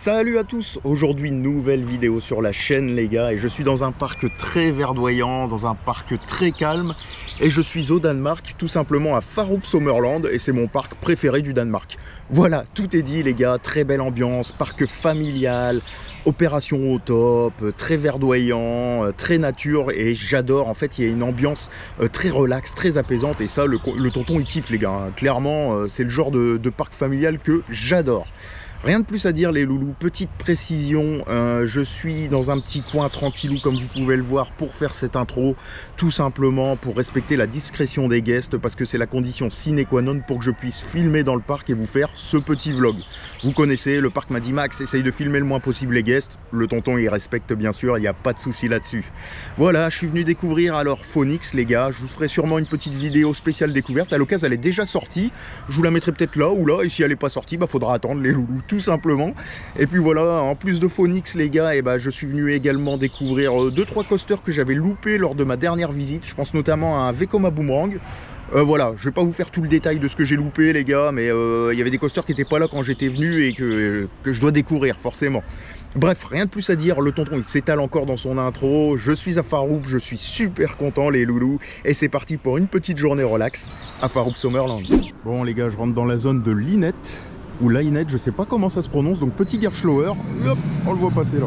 Salut à tous, aujourd'hui nouvelle vidéo sur la chaîne les gars, et je suis dans un parc très verdoyant, dans un parc très calme, et je suis au Danemark, tout simplement à Farup Sommerland, et c'est mon parc préféré du Danemark. Voilà, tout est dit les gars, très belle ambiance, parc familial, opération au top, très verdoyant, très nature, et j'adore, en fait il y a une ambiance très relaxe, très apaisante, et ça le tonton il kiffe les gars, hein. Clairement c'est le genre de parc familial que j'adore. Rien de plus à dire les loulous, petite précision, je suis dans un petit coin tranquillou comme vous pouvez le voir pour faire cette intro, tout simplement pour respecter la discrétion des guests parce que c'est la condition sine qua non pour que je puisse filmer dans le parc et vous faire ce petit vlog. Vous connaissez, le parc m'a dit Max, essaye de filmer le moins possible les guests, le tonton il respecte bien sûr, il n'y a pas de souci là-dessus. Voilà, je suis venu découvrir alors Phoenix les gars, je vous ferai sûrement une petite vidéo spéciale découverte, à l'occasion elle est déjà sortie, je vous la mettrai peut-être là ou là, et si elle n'est pas sortie, bah faudra attendre les loulous. Tout simplement. Et puis voilà, en plus de Phoenix les gars, et je suis venu également découvrir 2-3 coasters que j'avais loupés lors de ma dernière visite. Je pense notamment à un Vekoma Boomerang. Voilà, je vais pas vous faire tout le détail de ce que j'ai loupé les gars, mais il y avait des coasters qui n'étaient pas là quand j'étais venu et que je dois découvrir forcément. Bref, rien de plus à dire, le tonton il s'étale encore dans son intro, je suis à Farup, je suis super content les loulous, et c'est parti pour une petite journée relax à Farup Sommerland. Bon les gars, je rentre dans la zone de Linet, ou Linet, je sais pas comment ça se prononce, donc petit Gerschlauer, hop, on le voit passer là.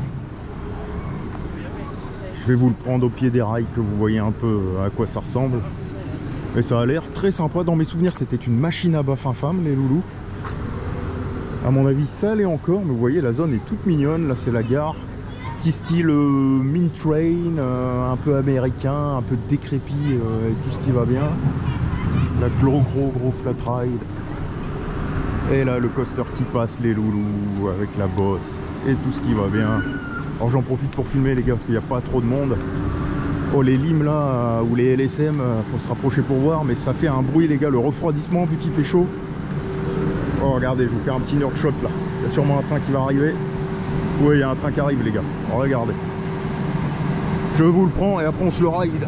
Je vais vous le prendre au pied des rails que vous voyez un peu à quoi ça ressemble. Et ça a l'air très sympa, dans mes souvenirs c'était une machine à baf infâme les loulous. À mon avis ça l'est encore, mais vous voyez la zone est toute mignonne, là c'est la gare. Petit style Mint Train, un peu américain, un peu décrépit et tout ce qui va bien. La gros flat ride. Et là le coaster qui passe les loulous avec la bosse et tout ce qui va bien. Alors j'en profite pour filmer les gars parce qu'il n'y a pas trop de monde. Oh les limes là ou les LSM, faut se rapprocher pour voir, mais ça fait un bruit les gars, le refroidissement vu qu'il fait chaud. Oh regardez, je vais vous faire un petit nerd shot là. Il y a sûrement un train qui va arriver. Oui il y a un train qui arrive les gars. Oh, regardez. Je vous le prends et après on se le ride.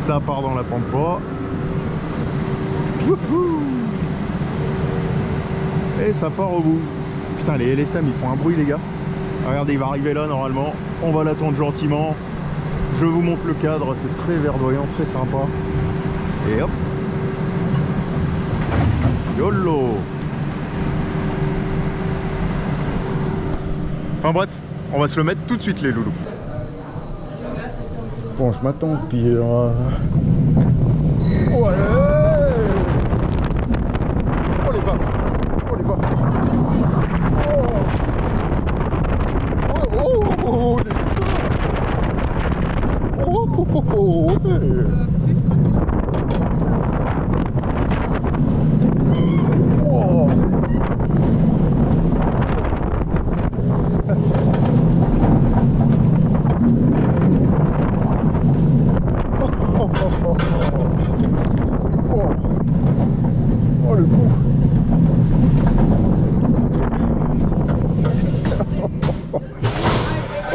Ça part dans la pampa. Wouhou. Et ça part au bout. Putain les LSM ils font un bruit les gars. Regardez il va arriver là normalement. On va l'attendre gentiment. Je vous montre le cadre, c'est très verdoyant, très sympa. Et hop. YOLO. Enfin bref, on va se le mettre tout de suite les loulous. Bon, je m'attends au pire. Ouais. Oh les baffes. Oh les baffes. Oh les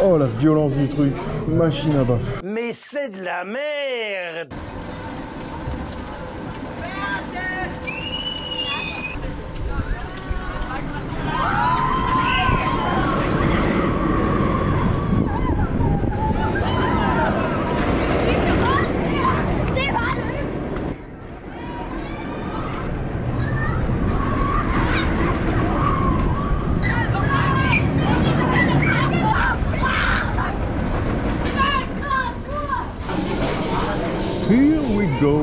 Oh la violence du truc, machine à baffe. Mais c'est de la merde! Here we go.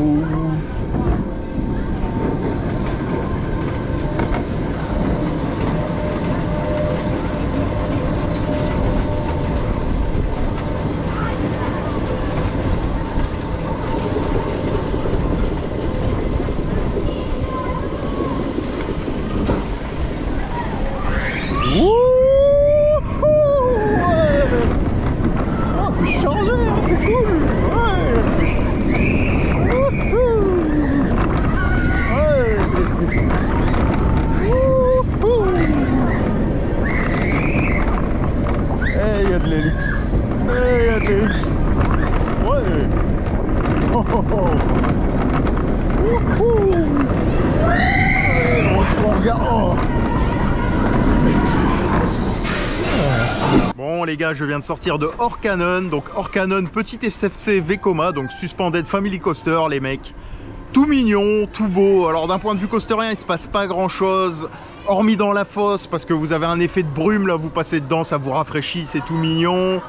C'est chargé, c'est cool. Il y a de l'hélice. Il y a de l'hélice. Ouais. Oh, oh, oh. Bon les gars, je viens de sortir de Orkanon. Donc Orkanon, petit SFC Vekoma, donc Suspended Family Coaster les mecs. Tout mignon, tout beau. Alors d'un point de vue coasterien, il se passe pas grand chose. Hormis dans la fosse, parce que vous avez un effet de brume là, vous passez dedans, ça vous rafraîchit, c'est tout mignon.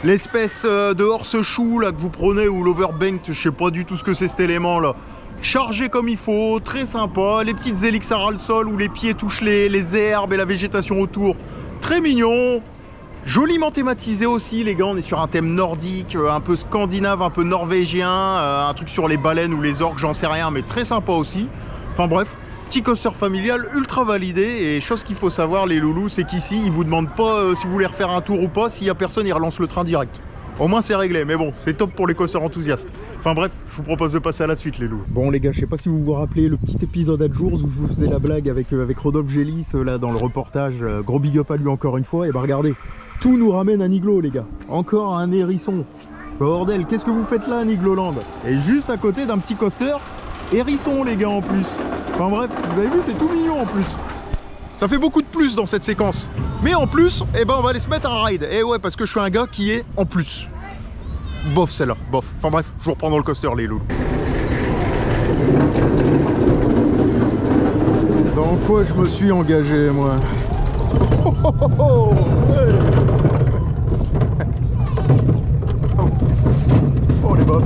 L'espèce de horse-chou là que vous prenez, ou l'overbanked, je sais pas du tout ce que c'est cet élément là. Chargé comme il faut, très sympa. Les petites hélices à ras le sol où les pieds touchent les herbes et la végétation autour. Très mignon. Joliment thématisé aussi les gars, on est sur un thème nordique, un peu scandinave, un peu norvégien, un truc sur les baleines ou les orques, j'en sais rien, mais très sympa aussi. Enfin bref, petit coaster familial ultra validé. Et chose qu'il faut savoir les loulous, c'est qu'ici ils vous demandent pas si vous voulez refaire un tour ou pas. S'il y a personne, ils relancent le train direct. Au moins c'est réglé, mais bon, c'est top pour les coasters enthousiastes. Enfin bref, je vous propose de passer à la suite les loups. Bon les gars, je sais pas si vous vous rappelez le petit épisode à jours où je vous faisais la blague avec Rodolphe Gélis là dans le reportage, gros big up à lui encore une fois. Et bah regardez, tout nous ramène à Niglo les gars, encore un hérisson. Bordel, qu'est-ce que vous faites là à Nigloland? Et juste à côté d'un petit coaster hérisson les gars en plus. Enfin bref, vous avez vu, c'est tout mignon en plus. Ça fait beaucoup de plus dans cette séquence. Mais en plus, eh ben on va aller se mettre un ride. Et ouais, parce que je suis un gars qui est en plus. Bof celle-là, bof. Enfin bref, je vous reprends dans le coaster les loups. Dans quoi je me suis engagé moi? Oh, oh, oh, oh, hey. Oh les bofs.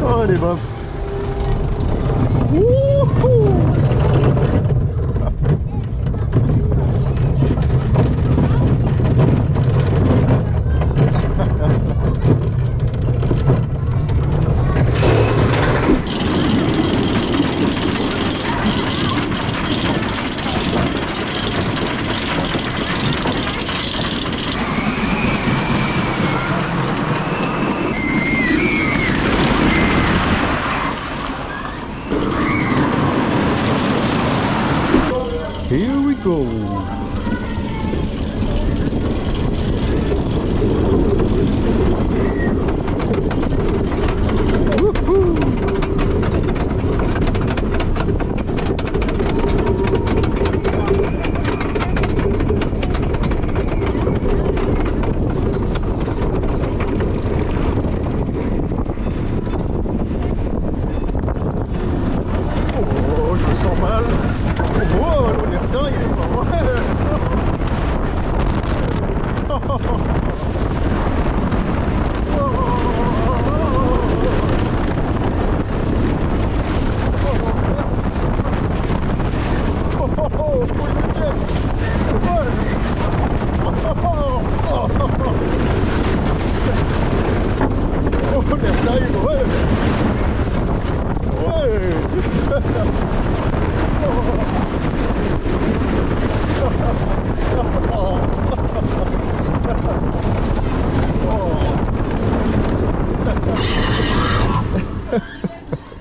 Oh les bofs. Here we go. Oh, je me sens mal. Oh, l'air il est pas vrai.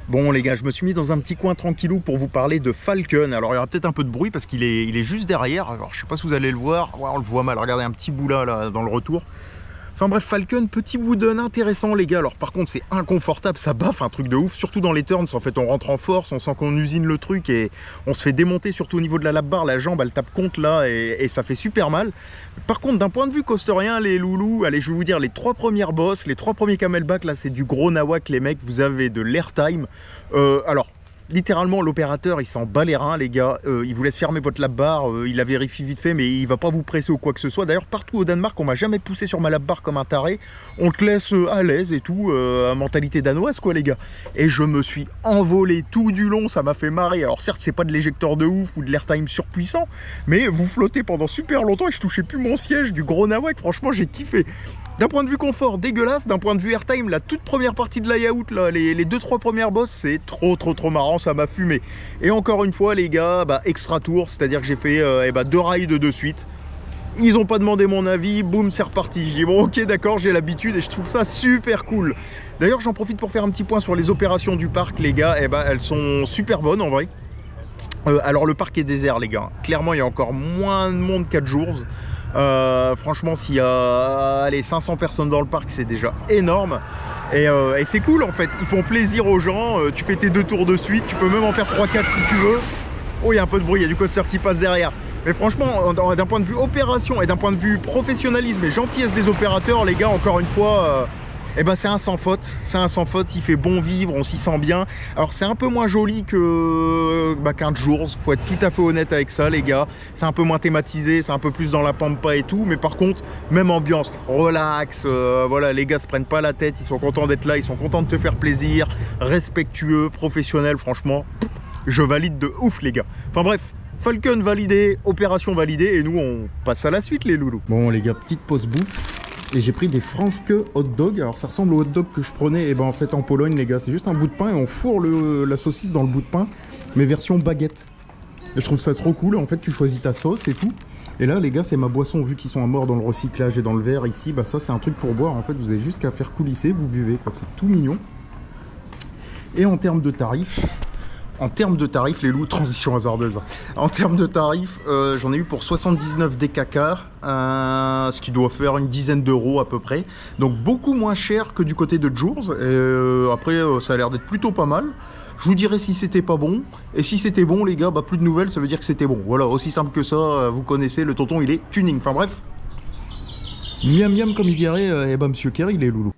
Bon les gars, je me suis mis dans un petit coin tranquillou pour vous parler de Falcon. Alors il y aura peut-être un peu de bruit parce qu'il est juste derrière. Alors je sais pas si vous allez le voir. Ouais, on le voit mal. Regardez un petit bout là dans le retour. Enfin bref, Falcon, petit wooden intéressant les gars. Alors par contre c'est inconfortable, ça baffe un truc de ouf, surtout dans les turns. En fait on rentre en force, on sent qu'on usine le truc et on se fait démonter, surtout au niveau de la lap bar. La jambe elle tape contre là et ça fait super mal. Par contre d'un point de vue coasterien les loulous, allez je vais vous dire les trois premières bosses, les trois premiers camelback là c'est du gros nawak les mecs. Vous avez de l'airtime. Alors littéralement l'opérateur il s'en bat les reins les gars, il vous laisse fermer votre lap bar, il la vérifie vite fait mais il va pas vous presser ou quoi que ce soit. D'ailleurs partout au Danemark on m'a jamais poussé sur ma lap bar comme un taré, on te laisse à l'aise et tout, mentalité danoise quoi les gars. Et je me suis envolé tout du long, ça m'a fait marrer. Alors certes c'est pas de l'éjecteur de ouf ou de l'airtime surpuissant, mais vous flottez pendant super longtemps et je touchais plus mon siège, du gros nawak, franchement j'ai kiffé. D'un point de vue confort, dégueulasse. D'un point de vue airtime, la toute première partie de layout, là, les 2-3 premières bosses, c'est trop marrant, ça m'a fumé. Et encore une fois, les gars, extra tour, c'est-à-dire que j'ai fait 2 rides de suite. Ils ont pas demandé mon avis, boum, c'est reparti. J'ai dit bon, ok, d'accord, j'ai l'habitude et je trouve ça super cool. D'ailleurs, j'en profite pour faire un petit point sur les opérations du parc, les gars. Elles sont super bonnes en vrai. Alors le parc est désert les gars, clairement il y a encore moins de monde qu'à Jours. Franchement s'il y a allez, 500 personnes dans le parc c'est déjà énorme. Et c'est cool en fait, ils font plaisir aux gens, tu fais tes 2 tours de suite, tu peux même en faire 3-4 si tu veux. Oh il y a un peu de bruit, il y a du coaster qui passe derrière. Mais franchement d'un point de vue opération et d'un point de vue professionnalisme et gentillesse des opérateurs les gars, encore une fois... Eh ben c'est un sans faute, il fait bon vivre, on s'y sent bien. Alors c'est un peu moins joli qu'un Jours, faut être tout à fait honnête avec ça les gars. C'est un peu moins thématisé, c'est un peu plus dans la pampa et tout, mais par contre, même ambiance, relax, voilà, les gars se prennent pas la tête, ils sont contents d'être là, ils sont contents de te faire plaisir, respectueux, professionnels, franchement, je valide de ouf les gars. Enfin bref, Falcon validé, opération validée, et nous on passe à la suite les loulous. Bon les gars, petite pause bouffe. Et j'ai pris des Franzke hot dog. Alors ça ressemble au hot dog que je prenais en fait en Pologne les gars. C'est juste un bout de pain et on fourre la saucisse dans le bout de pain, mais version baguette. Et je trouve ça trop cool. En fait tu choisis ta sauce et tout. Et là les gars c'est ma boisson, vu qu'ils sont à mort dans le recyclage et dans le verre ici. Bah ça c'est un truc pour boire. En fait vous avez juste qu'à faire coulisser, vous buvez quoi. C'est tout mignon. Et en termes de tarifs... les loups, transition hasardeuse. En termes de tarifs, j'en ai eu pour 79 DKK, ce qui doit faire une dizaine d'euros à peu près. Donc beaucoup moins cher que du côté de Jours. Après, ça a l'air d'être plutôt pas mal. Je vous dirai si c'était pas bon. Et si c'était bon, les gars, bah plus de nouvelles, ça veut dire que c'était bon. Voilà, aussi simple que ça, vous connaissez, le tonton, il est tuning. Enfin bref. Miam miam comme il dirait, eh ben monsieur Kerry, il est loulou.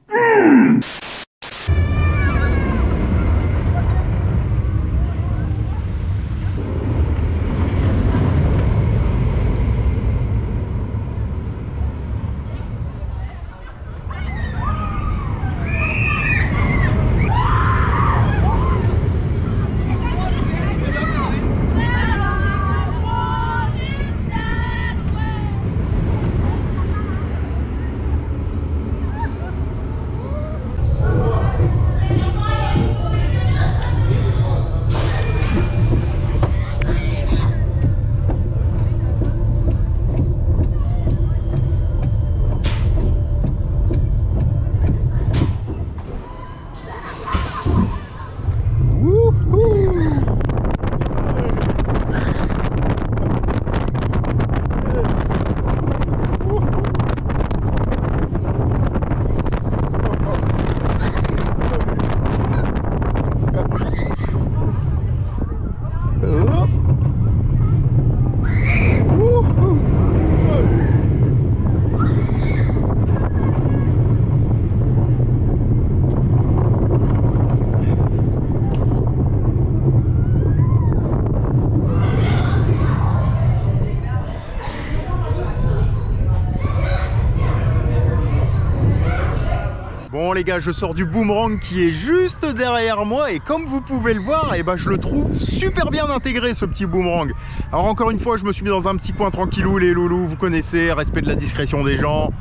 Bon les gars, je sors du boomerang qui est juste derrière moi et comme vous pouvez le voir, eh ben, je le trouve super bien intégré ce petit boomerang. Alors encore une fois, je me suis mis dans un petit coin tranquillou les loulous, vous connaissez, respect de la discrétion des gens,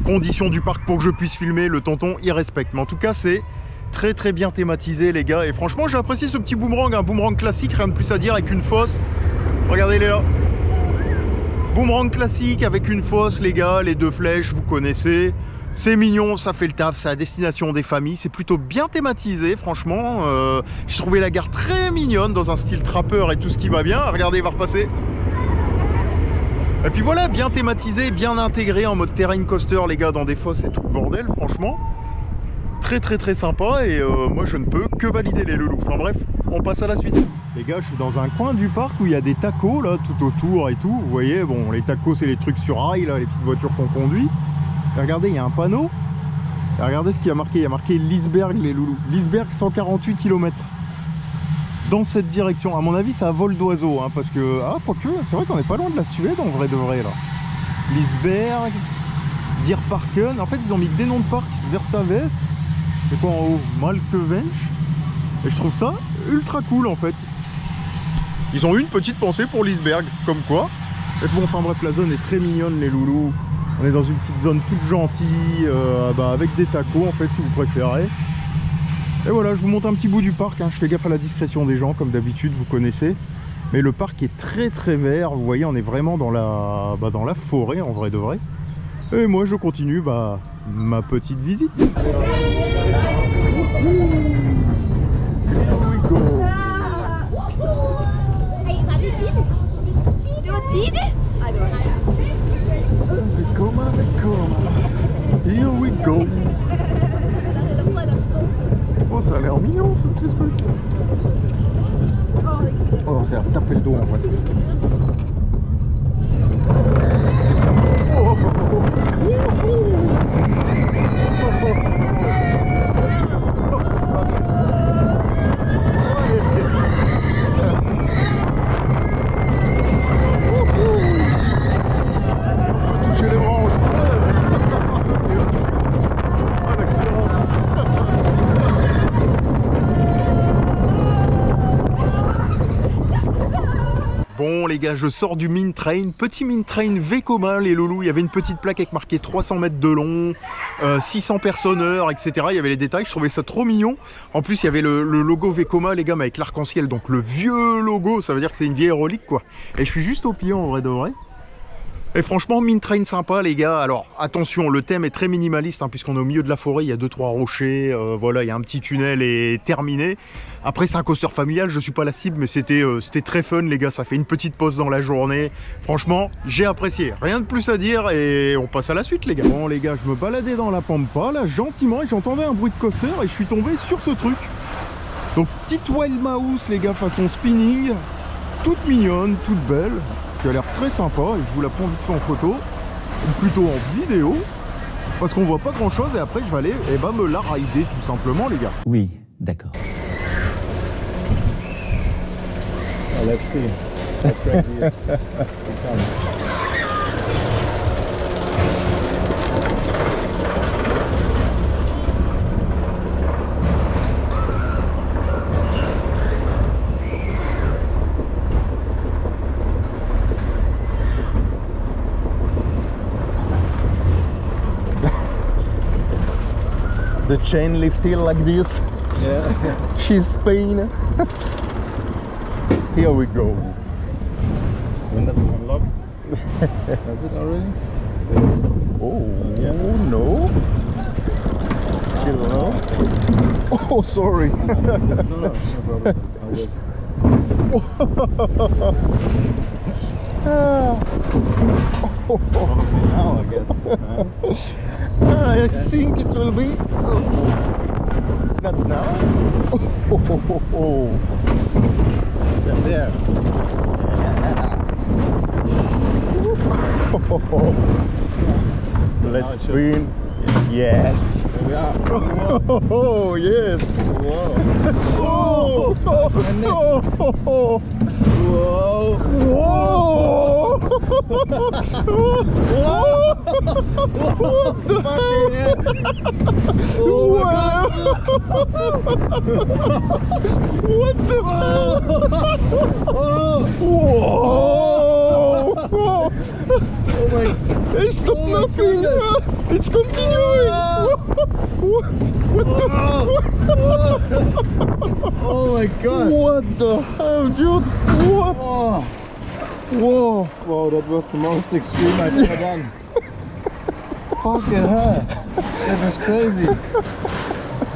conditions du parc pour que je puisse filmer, le tonton il respecte. Mais en tout cas c'est très bien thématisé les gars et franchement j'ai apprécié ce petit boomerang, un boomerang classique, rien de plus à dire avec une fosse. Regardez les là. Boomerang classique avec une fosse les gars, les 2 flèches, vous connaissez. C'est mignon, ça fait le taf, c'est à destination des familles, c'est plutôt bien thématisé franchement. J'ai trouvé la gare très mignonne dans un style trappeur et tout ce qui va bien. Regardez, il va repasser. Et puis voilà, bien thématisé, bien intégré en mode terrain coaster les gars, dans des fosses et tout le bordel, franchement. Très sympa et moi je ne peux que valider les loulous. Enfin bref, on passe à la suite. Les gars, je suis dans un coin du parc où il y a des tacos là, tout autour et tout. Vous voyez, bon, les tacos c'est les trucs sur rail là, les petites voitures qu'on conduit. Et regardez, il y a un panneau. Et regardez ce qu'il y a marqué. Il y a marqué Liseberg les loulous. Liseberg 148 km. Dans cette direction. À mon avis, c'est à vol d'oiseau. Hein, parce que. Ah, quoique, c'est vrai qu'on n'est pas loin de la Suède en vrai de vrai là. Liseberg, Dierparken. En fait, ils ont mis des noms de parcs. Verstavest. Et quoi en haut? Malkevench. Et je trouve ça ultra cool en fait. Ils ont eu une petite pensée pour Liseberg. Comme quoi. Et bon, enfin bref, la zone est très mignonne les loulous. On est dans une petite zone toute gentille, avec des tacos en fait si vous préférez. Et voilà, je vous montre un petit bout du parc, hein. Je fais gaffe à la discrétion des gens comme d'habitude, vous connaissez. Mais le parc est très vert, vous voyez on est vraiment dans la forêt en vrai de vrai. Et moi je continue ma petite visite. Oh, ça a l'air mignon ce petit truc. Oh, ça a l'air taper le dos en vrai. Oh, toucher les branches. Bon les gars, je sors du Mint Train, petit Mint Train Vekoma les loulous, il y avait une petite plaque avec marqué 300 mètres de long, 600 personnes heure, etc. Il y avait les détails, je trouvais ça trop mignon. En plus il y avait le logo Vekoma les gars, mais avec l'arc-en-ciel, donc le vieux logo, ça veut dire que c'est une vieille relique quoi. Et je suis juste au pliant en vrai de vrai. Et franchement, Mint Train sympa les gars. Alors attention, le thème est très minimaliste hein, puisqu'on est au milieu de la forêt, il y a 2-3 rochers, voilà, il y a un petit tunnel et terminé. Après c'est un coaster familial, je suis pas la cible, mais c'était très fun les gars, ça fait une petite pause dans la journée. Franchement, j'ai apprécié, rien de plus à dire et on passe à la suite les gars. Bon les gars, je me baladais dans la pampa là gentiment et j'entendais un bruit de coaster et je suis tombé sur ce truc. Donc petite Wild Mouse les gars façon spinning, toute mignonne, toute belle, qui a l'air très sympa et je vous la prends vite fait en photo, ou plutôt en vidéo, parce qu'on voit pas grand chose et après je vais aller me la rider tout simplement les gars. Oui, d'accord. Oh, let's see. Let's try the, the chain lifting like this. Yeah. She's Spain. Here we go. When does it unlock? Does it already? Oh, yeah. No. Still no. Oh, sorry. No, no problem. I will. Now, I guess. I think it will be. Not now. There. So let's spin. Yes. There we are. Oh yes. Whoa. Oh. Whoa. Whoa. What the hell? What the hell? Whoa. Oh my. Hey, stop nothing! It's continuing! What the? Oh my god! What the hell, dude? What? Oh. Whoa! Wow, that was the most extreme I've ever done. Fucking hell! That was crazy!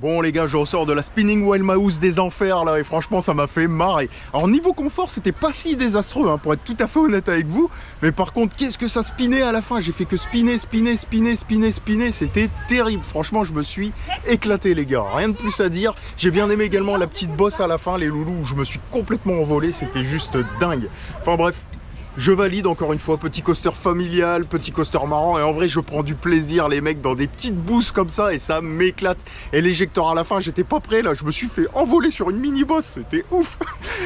Bon les gars, je ressors de la Spinning Wild Mouse des enfers là et franchement ça m'a fait marrer. Alors niveau confort c'était pas si désastreux hein, pour être tout à fait honnête avec vous. Mais par contre qu'est-ce que ça spinait à la fin. J'ai fait que spinner, c'était terrible. Franchement je me suis éclaté les gars, rien de plus à dire. J'ai bien aimé également la petite bosse à la fin, les loulous où je me suis complètement envolé, c'était juste dingue. Enfin bref. Je valide encore une fois, petit coaster familial, petit coaster marrant et en vrai je prends du plaisir les mecs dans des petites bousses comme ça et ça m'éclate. Et l'éjecteur à la fin, j'étais pas prêt là, je me suis fait envoler sur une mini boss, c'était ouf.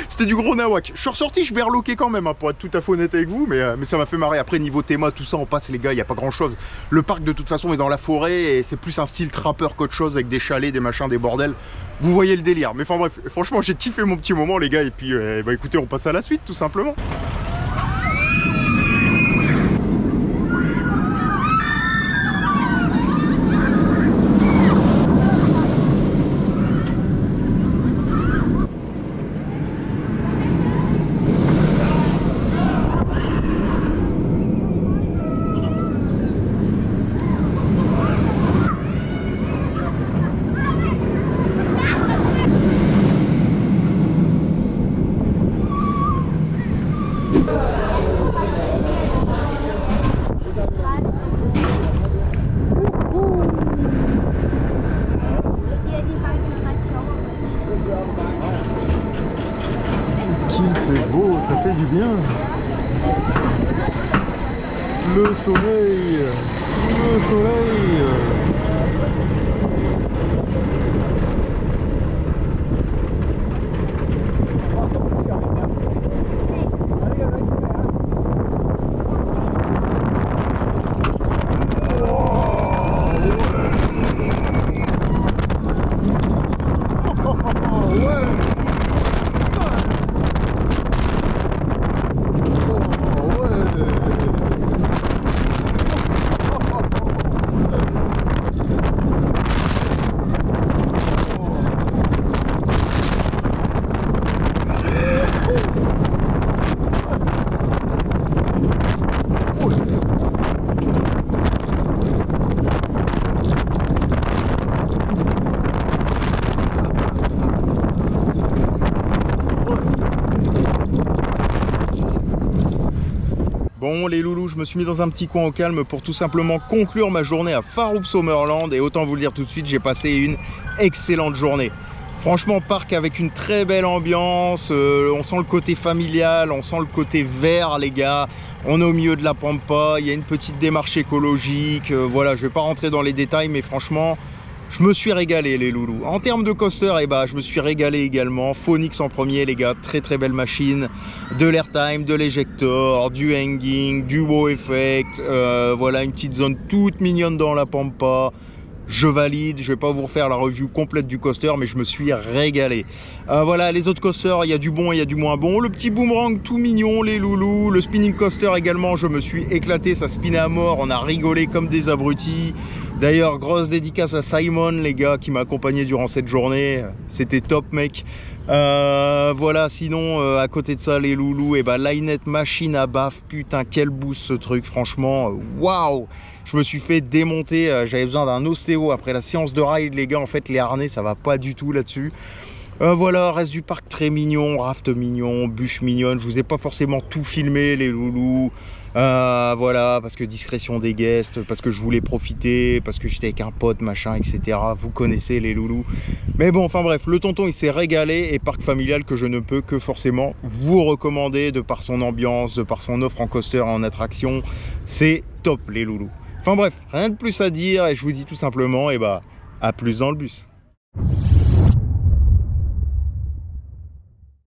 C'était du gros nawak. Je suis ressorti, je berloquais quand même hein, pour être tout à fait honnête avec vous, mais ça m'a fait marrer. Après niveau théma, tout ça on passe les gars, il n'y a pas grand chose. Le parc de toute façon est dans la forêt et c'est plus un style trappeur qu'autre chose avec des chalets, des machins, des bordels. Vous voyez le délire. Mais enfin bref, franchement j'ai kiffé mon petit moment les gars et puis bah écoutez on passe à la suite tout simplement. fait du bien. Le soleil. Le soleil. Bon les loulous, je me suis mis dans un petit coin au calme pour tout simplement conclure ma journée à Farup Summerland et autant vous le dire tout de suite, j'ai passé une excellente journée. Franchement, parc avec une très belle ambiance, on sent le côté familial, on sent le côté vert les gars, on est au milieu de la pampa, il y a une petite démarche écologique, voilà, je vais pas rentrer dans les détails mais franchement, je me suis régalé les loulous. En termes de coaster, eh ben, je me suis régalé également. Phoenix en premier les gars, très très belle machine. De l'airtime, de l'éjector, du hanging, du wow effect. Voilà une petite zone toute mignonne dans la pampa. Je valide, je vais pas vous refaire la review complète du coaster, mais je me suis régalé. Voilà, les autres coasters, il y a du bon et il y a du moins bon. Le petit boomerang tout mignon, les loulous. Le spinning coaster également, je me suis éclaté, ça spinait à mort, on a rigolé comme des abrutis. D'ailleurs, grosse dédicace à Simon, les gars, qui m'a accompagné durant cette journée. C'était top, mec. Voilà, sinon, à côté de ça, les loulous, et bah, Linette machine à baffe. Putain, quel boost ce truc, franchement. Waouh! Je me suis fait démonter. J'avais besoin d'un ostéo après la séance de ride, les gars. En fait, les harnais, ça va pas du tout là-dessus. Voilà, reste du parc très mignon, raft mignon, bûche mignonne. Je vous ai pas forcément tout filmé, les loulous. Voilà, parce que discrétion des guests, parce que je voulais profiter, parce que j'étais avec un pote, machin, etc. Vous connaissez les loulous. Mais bon, enfin bref, le tonton il s'est régalé et parc familial que je ne peux que forcément vous recommander de par son ambiance, de par son offre en coaster et en attraction. C'est top les loulous. Enfin bref, rien de plus à dire et je vous dis tout simplement, et bah, à plus dans le bus.